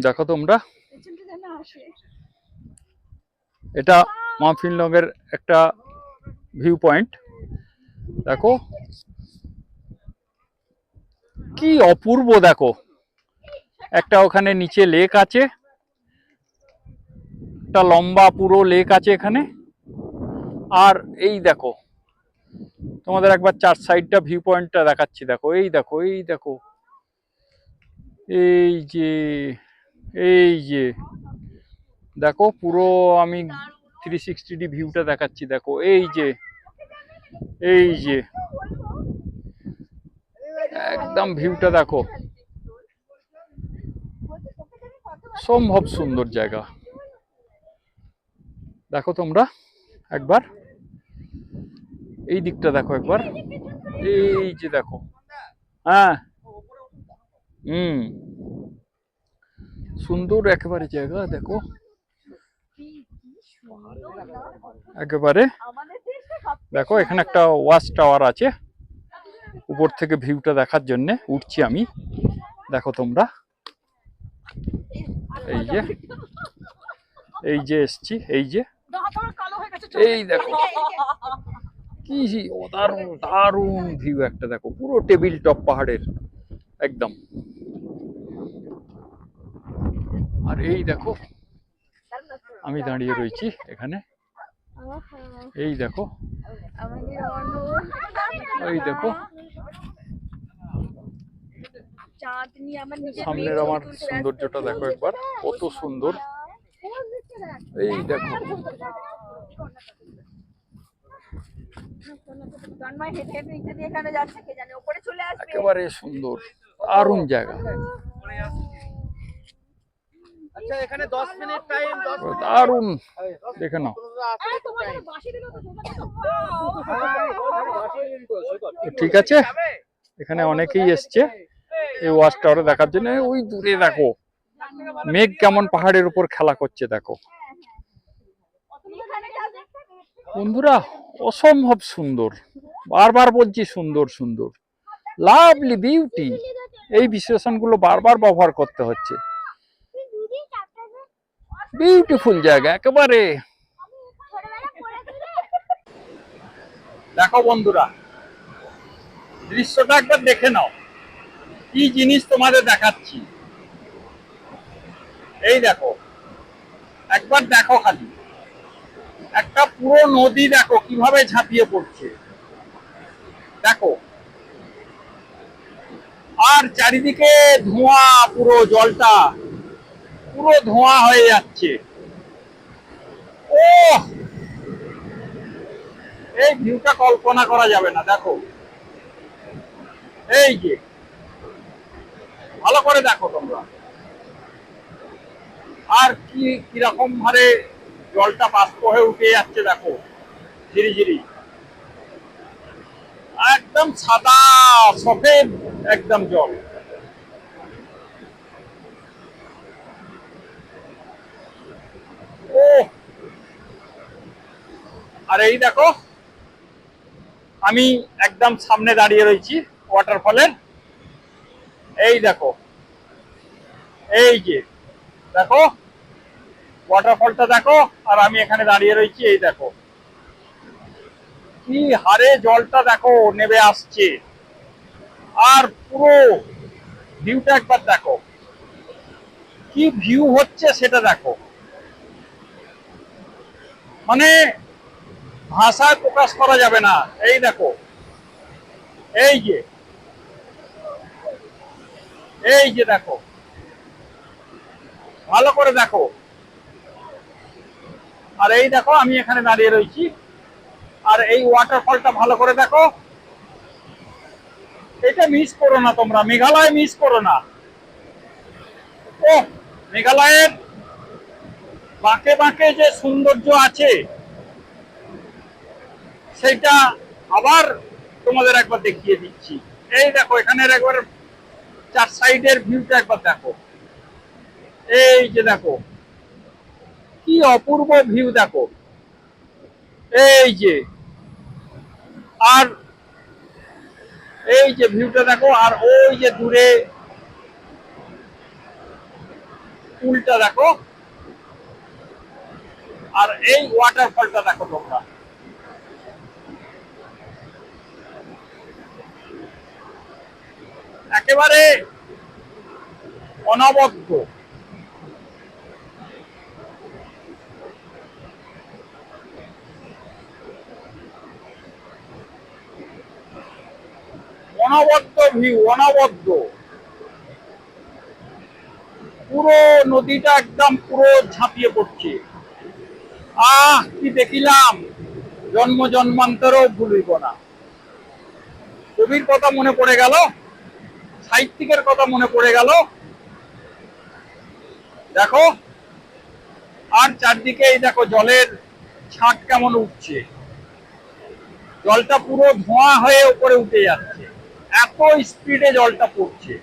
দেখো তোমরা, এটা মাফিনলংয়ের একটা ভিউ পয়েন্ট। দেখো কি অপূর্ব, দেখো একটা ওখানে নিচে লেক আছে, একটা লম্বা পুরো লেক আছে এখানে। আর এই দেখো তোমাদের একবার চার সাইডটা ভিউ পয়েন্টটা দেখাচ্ছি। দেখো এই দেখো, এই দেখো, এই যে, এই যে দেখো পুরো আমি 360 ভিউটা দেখাচ্ছি। দেখো এই যে, এই যে একদম ভিউটা দেখো, সম্ভব সুন্দর জায়গা। দেখো তোমরা একবার এই দিকটা দেখো একবার, এই যে দেখো, হ্যাঁ সুন্দর একেবারে জায়গা। দেখো একেবারে, দেখো এখানে একটা ওয়াচ টাওয়ার আছে, উপর থেকে ভিউটা দেখার জন্য উঠছি আমি। দেখো তোমরা এই যে, এই যে এসছি, এই যে, এই দেখো কি দারুণ দারুণ ভিউ একটা। দেখো পুরো টেবিল টপ পাহাড়ের একদম। আর এই দেখো আমি দাঁড়িয়ে রয়েছি এখানে, এই দেখো, এই দেখো সামনের আমার সৌন্দর্যটা দেখো একবার, কত সুন্দর। এই দেখো একেবারে সুন্দর দারুণ জায়গা। আচ্ছা এখানে 10 মিনিট টাইম, দারুণ, দেখে নাও। ঠিক আছে, এখানে অনেকেই এসছে এই ওয়াচ টাওয়ারে দেখার জন্য। ওই দূরে দেখো মেঘ কেমন পাহাড়ের উপর খেলা করছে। দেখো বন্ধুরা, অসম্ভব সুন্দর, বারবার বলছি সুন্দর সুন্দর, লাভলি বিউটি, এই বিশেষণগুলো বারবার ব্যবহার করতে হচ্ছে। বিউটিফুল জায়গা একেবারে। দেখো বন্ধুরা, দৃশ্যটা একবার দেখে নাও, কি জিনিস তোমাদের দেখাচ্ছি। এই দেখো একবার দেখো, খালি একটা পুরো নদী দেখো কিভাবে ঝাঁপিয়ে পড়ছে। দেখো আর চারিদিকে ধোঁয়া, পুরো জলটা পুরো ধোঁয়া হয়ে যাচ্ছে। ও এই ভিউটা কল্পনা করা যাবে না। দেখো এই যে, ভালো করে দেখো তোমরা, আর কি কিরকম ভাবে জলটা বাষ্প হয়ে উঠে যাচ্ছে। দেখো ঝিরি ঝিরি, একদম সাদা সফেদ একদম জল। ও আর এই দেখো আমি একদম সামনে দাঁড়িয়ে রয়েছি ওয়াটারফলের। এই দেখো, এই যে দেখো ওয়াটারফলটা দেখো, আর আমি এখানে দাঁড়িয়ে রয়েছি। এই দেখো কি হারে জলটা দেখো নেমে আসছে, আর পুরো ভিউটা একবার দেখো, কি ভিউ হচ্ছে সেটা দেখো, মানে ভাষায় প্রকাশ করা যাবে না। এই দেখো এই যে, এই যে দেখো, ভালো করে দেখো। আর এই দেখো আমি এখানে দাঁড়িয়ে রয়েছি, আর এই ওয়াটারফলটা ভালো করে দেখো। এটা মিস করো না তোমরা, মেঘালয় মিস করো না। ও মেঘালয়ের বাঁকে বাঁকে যে সৌন্দর্য আছে সেটা আবার তোমাদের একবার দেখিয়ে দিচ্ছি। এই দেখো এখানের একবার চার সাইডের ভিউটা একবার দেখো। এই যে দেখো কি অপূর্ব ভিউ দেখো, এই যে, আর এই যে ভিউটা দেখো, আর ওই যে দূরে পুলটা দেখো, আর এই ওয়াটারফলটা দেখো তোমরা। একেবারে অনবদ্য। অনবদ্য ভিউ, অনবদ্য। পুরো নদীটা একদম পুরো ঝাঁপিয়ে পড়ছে। কি দেখিলাম, জন্ম জন্মান্তরও ভুলিব না। কবির কথা মনে পড়ে গেল, সাহিত্যিকের কথা মনে পড়ে গেল। দেখো, আর চারদিকে এই দেখো জলের ছাঁট কেমন উঠছে, জলটা পুরো ধোঁয়া হয়ে উপরে উঠে যাচ্ছে, এত স্পিডে জলটা পড়ছে।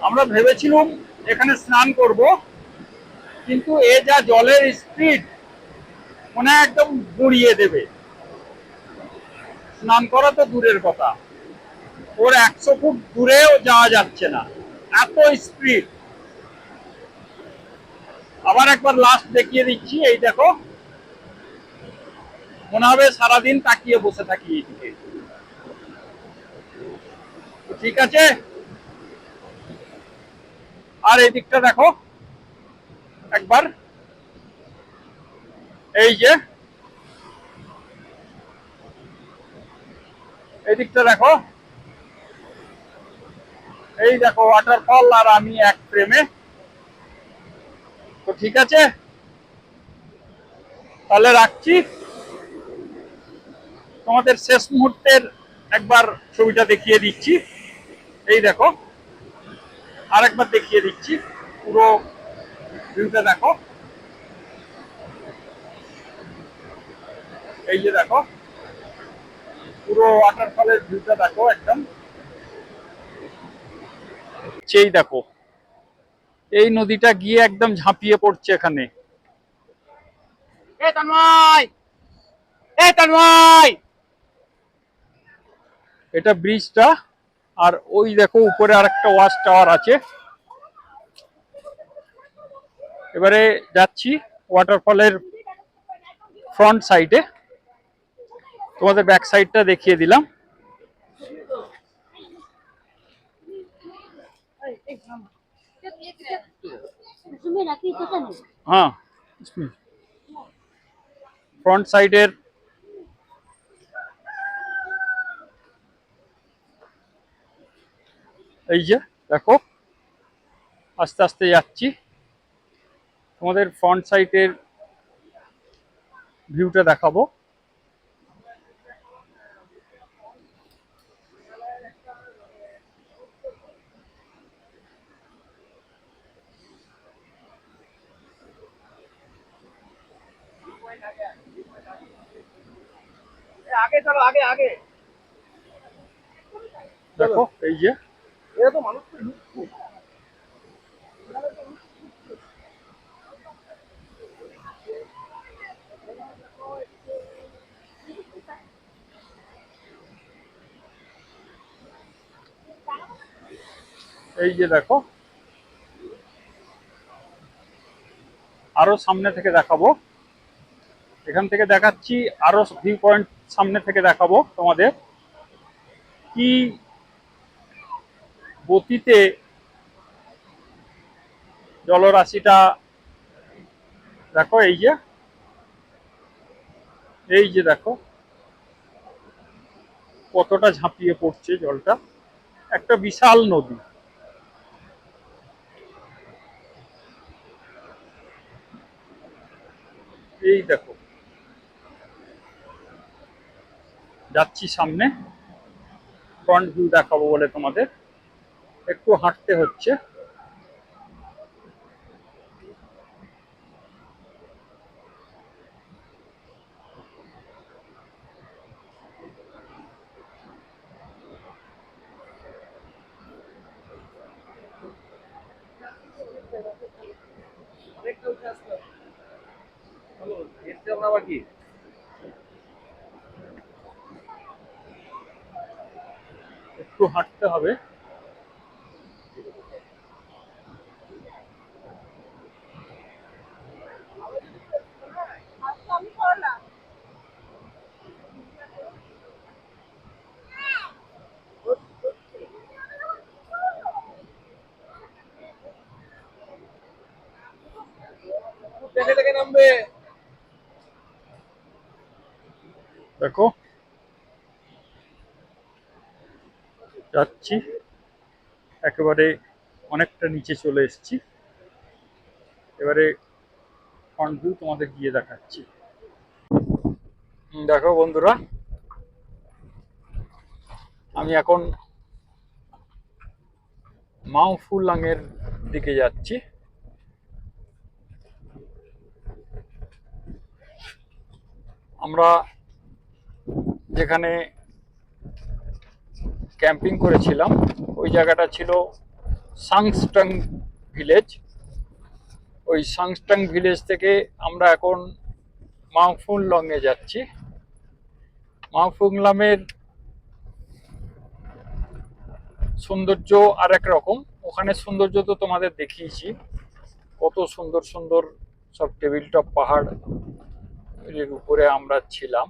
আমরা ভেবেছিলাম এখানে স্নান করব, কিন্তু এ যা জলের স্পিড, মনে একদম গুড়িয়ে দেবে। স্নান করা তো দূরের কথা, ওর 100 ফুট দূরেও যাওয়া যাচ্ছে না, এত স্পিড। আবার একবার লাস্ট দেখিয়ে দিচ্ছি, এই দেখো, মনে হবে সারাদিন তাকিয়ে বসে থাকি এইদিকে। ঠিক আছে, আর এই দিকটা দেখো একবার, এই যে এই দিকটা দেখো, এই দেখো ওয়াটারফল, আর আমি এক প্রেমে। তো ঠিক আছে, তাহলে রাখছি। তোমাদের শেষ মুহূর্তের একবার ছবিটা দেখিয়ে দিচ্ছি, এই দেখো, আর একবার দেখিয়ে দিচ্ছি পুরো ভিউটা দেখো। এই যে দেখো, পুরো ওয়াটারফলের ভিউটা দেখো একদম। সেই দেখো, এই নদীটা গিয়ে একদম ঝাঁপিয়ে পড়ছে এখানে। এ তন্ময়, এ তন্ময়, এটা ব্রিজটা। আর ওই দেখো উপরে আরেকটা ওয়াচ টাওয়ার আছে। এবারে যাচ্ছি ওয়াটারফলের ফ্রন্ট সাইডে, তোমাদের ব্যাক সাইডটা দেখিয়ে দিলাম। হ্যাঁ, ফ্রন্ট সাইডের এই যে দেখো, আস্তে আস্তে যাচ্ছি, তোমাদের ফ্রন্ট সাইডের ভিউটা দেখাবো। আগে চলো, আগে আগে দেখো এই যে, এরা তো মানুষ। এই যে দেখো, আরো সামনে থেকে দেখাবো, এখান থেকে দেখাচ্ছি, আরো ভিউ পয়েন্ট সামনে থেকে দেখাবো তোমাদের। কি গতিতে জলরাশিটা দেখো, এই যে, এই যে দেখো কতটা ঝাঁপিয়ে পড়ছে জলটা, একটা বিশাল নদী। এই দেখো, যাচ্ছি সামনে, ফ্রন্ট ভিউ দেখাবো বলে তোমাদের একটু হাঁটতে হচ্ছে। আবার কি একটু হাঁটতে হবে। ট্রেনে থেকে নামবে। দেখো যাচ্ছি, একেবারে অনেকটা নিচে চলে এসেছি। এবারে ফ্রন্ট ভিউ তোমাদের গিয়ে দেখাচ্ছি। দেখো বন্ধুরা, আমি এখন মাওফুলাং এর দিকে যাচ্ছি। আমরা যেখানে ক্যাম্পিং করেছিলাম ওই জায়গাটা ছিল সাংস্টাং ভিলেজ। ওই সাংস্টাং ভিলেজ থেকে আমরা এখন মাওফুলাং এ যাচ্ছি। মাওফুলাংয়ের সৌন্দর্য আর এক রকম। ওখানে সৌন্দর্য তো তোমাদের দেখিয়েছি, কত সুন্দর সুন্দর সব টেবিল টপ পাহাড় এর উপরে আমরা ছিলাম।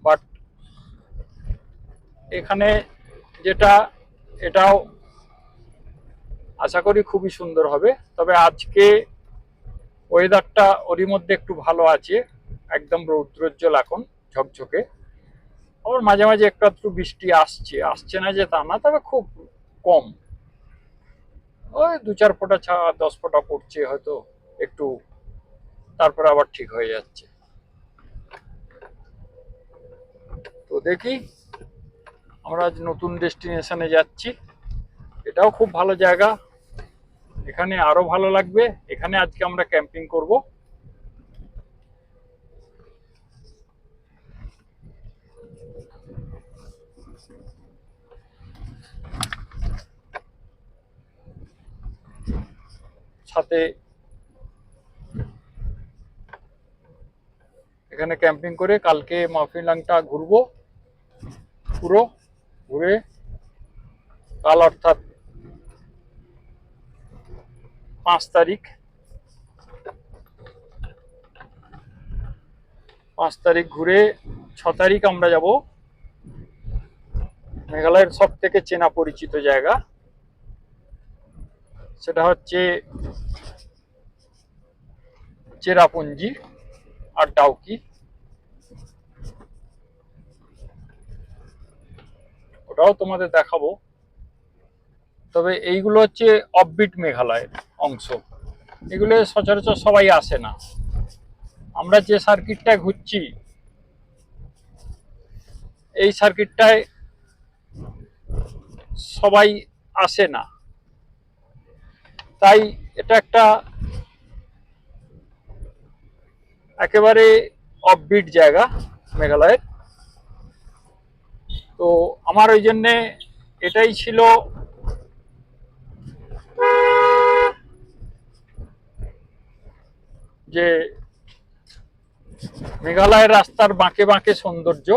বাট এখানে যেটা, এটাও আশা করি খুবই সুন্দর হবে। তবে আজকে ওয়েদারটা ওরই মধ্যে একটু ভালো আছে, একদম রৌদ্রোজ্জ্বল এখন ঝকঝকে। আবার মাঝে মাঝে একটু একটু বৃষ্টি আসছে, আসছে না যে তা না, তবে খুব কম। ওই 2-4 ফোঁটা 10 ফোঁটা পড়ছে হয়তো একটু, তারপরে আবার ঠিক হয়ে যাচ্ছে। তো দেখি, আমরা আজ নতুন ডেস্টিনেশনে যাচ্ছি। এটাও খুব ভালো জায়গা, এখানে আরো ভালো লাগবে। এখানে আজকে আমরা ক্যাম্পিং করব। সাথে এখানে ক্যাম্পিং করে কালকে মাওফুলাংটা ঘুরবো পুরো। ঘুরে কাল অর্থাৎ 5 তারিখ, 5 তারিখ ঘুরে 6 তারিখ আমরা যাব মেঘালয়ের সব থেকে চেনা পরিচিত জায়গা, সেটা হচ্ছে চেরাপুঞ্জি আর ডাউকি। ওটাও তোমাদের দেখাবো। তবে এইগুলো হচ্ছে অফবিট মেঘালয়ের অংশ, এগুলো সচরাচর সবাই আসে না। আমরা যে সার্কিটটায় ঘুরছি এই সার্কিটটায় সবাই আসে না, তাই এটা একটা একেবারে অফবিট জায়গা মেঘালয়ের। তো আমার ওই জন্যে এটাই ছিল যে মেঘালয়ের রাস্তার বাঁকে বাঁকে সৌন্দর্য।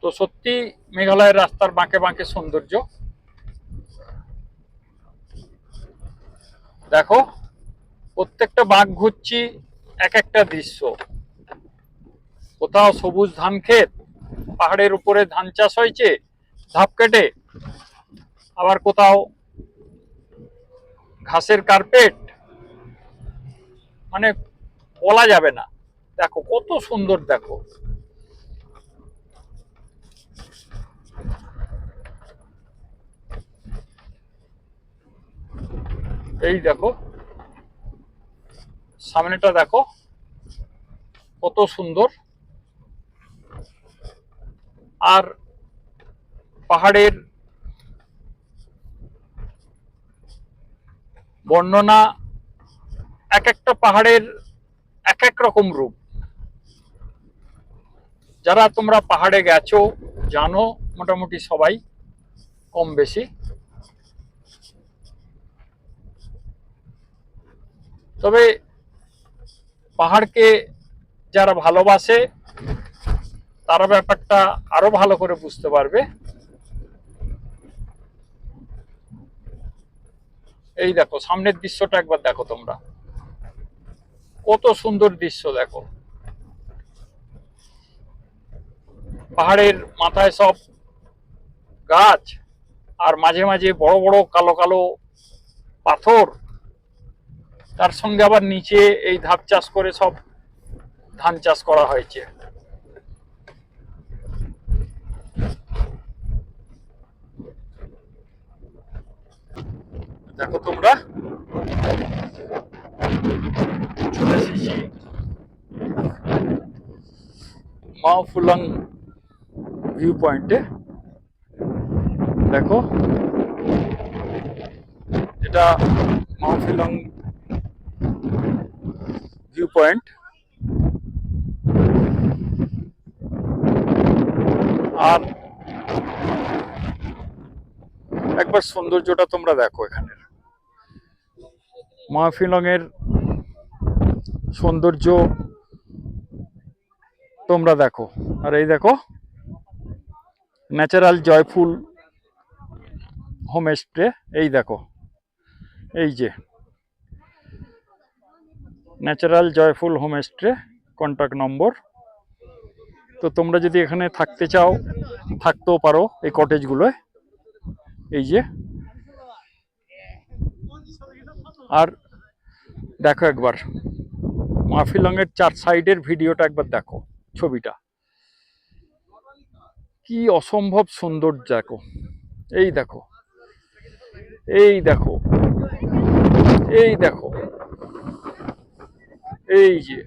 তো সত্যি মেঘালয়ের রাস্তার বাঁকে বাঁকে সৌন্দর্য। দেখো প্রত্যেকটা বাঁক ঘুরছি, এক একটা দৃশ্য। কোথাও সবুজ ধান ক্ষেত, পাহাড়ের উপরে ধান চাষ হয়েছে ধাপ কেটে, আবার কোথাও ঘাসের কার্পেট, মানে বলা যাবে না। দেখো কত সুন্দর, দেখো এই দেখো সামনেটা, দেখো কত সুন্দর। আর পাহাড়ের বর্ণনা, এক একটা পাহাড়ের এক এক রকম রূপ। যারা তোমরা পাহাড়ে গেছো জানো মোটামুটি সবাই কম বেশি। তবে পাহাড়কে যারা ভালোবাসে তারা ব্যাপারটা আরো ভালো করে বুঝতে পারবে। এই দেখো সামনের দৃশ্যটা একবার দেখো তোমরা, কত সুন্দর দৃশ্য। দেখো পাহাড়ের মাথায় সব গাছ, আর মাঝে মাঝে বড় বড় কালো কালো পাথর, তার সঙ্গে আবার নিচে এই ধাপ চাষ করে সব ধান চাষ করা হয়েছে। দেখো তোমরা, চলে এসেছি মাওফুলাং ভিউ পয়েন্টে। দেখো, এটা মাওফুলাং ভিউ পয়েন্ট। আর একবার সৌন্দর্যটা তোমরা দেখো, এখানের মাওফুলাং এর সৌন্দর্য তোমরা দেখো। আর এই দেখো ন্যাচারাল জয়ফুল হোমস্টে। এই দেখো, এই যে natural joyful homestay, contact number. তো তোমরা যদি এখানে থাকতে চাও, থাকতেও পারো এই কটেজগুলোয়। এই যে, আর দেখো একবার মাওফুলাং এর 4 সাইডের ভিডিওটা একবার দেখো, ছবিটা কি অসম্ভব সুন্দর। দেখো, এই দেখো, এই দেখো, এই দেখো, এই যে,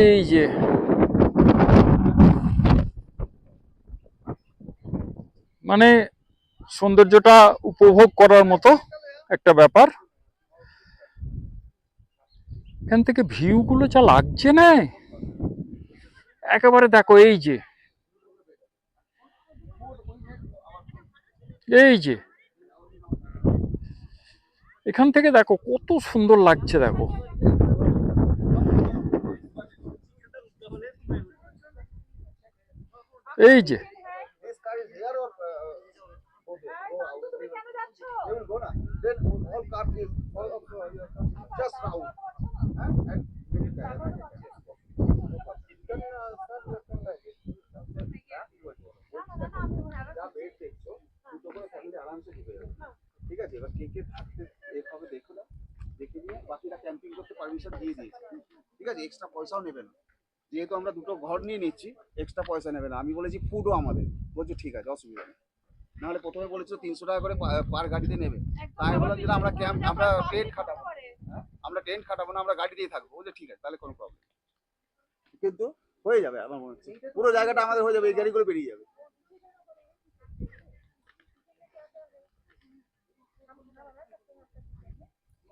এই যে, মানে সৌন্দর্যটা উপভোগ করার মতো একটা ব্যাপার। এখান থেকে ভিউ গুলো যা লাগছে না, একেবারে দেখো, এই যে, এই যে, এখান থেকে দেখো কত সুন্দর লাগছে। দেখো, এই যে, This car is here or okay, go out. They will go na. Then all car is all of just round. And very bad. Then sir, wait देखो দুটো করে ফ্যামিলি আরামসে ঢুকে যাবে। ঠিক আছে, এবার কে কে থাকতে এইভাবে দেখো না, দেখে নিয়ে বাকিরা ক্যাম্পিং করতে পারমিশন দিয়ে দিয়েছে। ঠিক আছে, এক্সট্রা পয়সাও নেবে না, যেহেতু আমরা দুটো ঘর নিয়ে নিচ্ছি এক্সট্রা পয়সা নেবে না। আমি বলেছি ফুডও আমাদের, বলছে ঠিক আছে, অসুবিধা নেই। নাহলে প্রথমে বলেছিল 300 টাকা করে পার গাড়িতে নেবে, তাই বললাম যে আমরা ক্যাম্প, আমরা টেন্ট খাটাবো, আমরা টেন্ট খাটাবো না, আমরা গাড়িতেই থাকবো। বলছে ঠিক আছে, তাহলে কোনো প্রবলেম, কিন্তু হয়ে যাবে আমার মনে হচ্ছে পুরো জায়গাটা আমাদের হয়ে যাবে, এই গাড়িগুলো বেরিয়ে যাবে।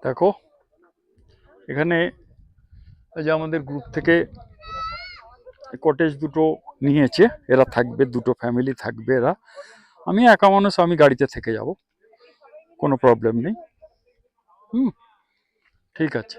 দেখো এখানে যে আমাদের গ্রুপ থেকে কটেজ দুটো নিয়েছে, এরা থাকবে, দুটো ফ্যামিলি থাকবে এরা। আমি একা মানুষ, আমি গাড়িতে থেকে যাব, কোনো প্রবলেম নেই। ঠিক আছে।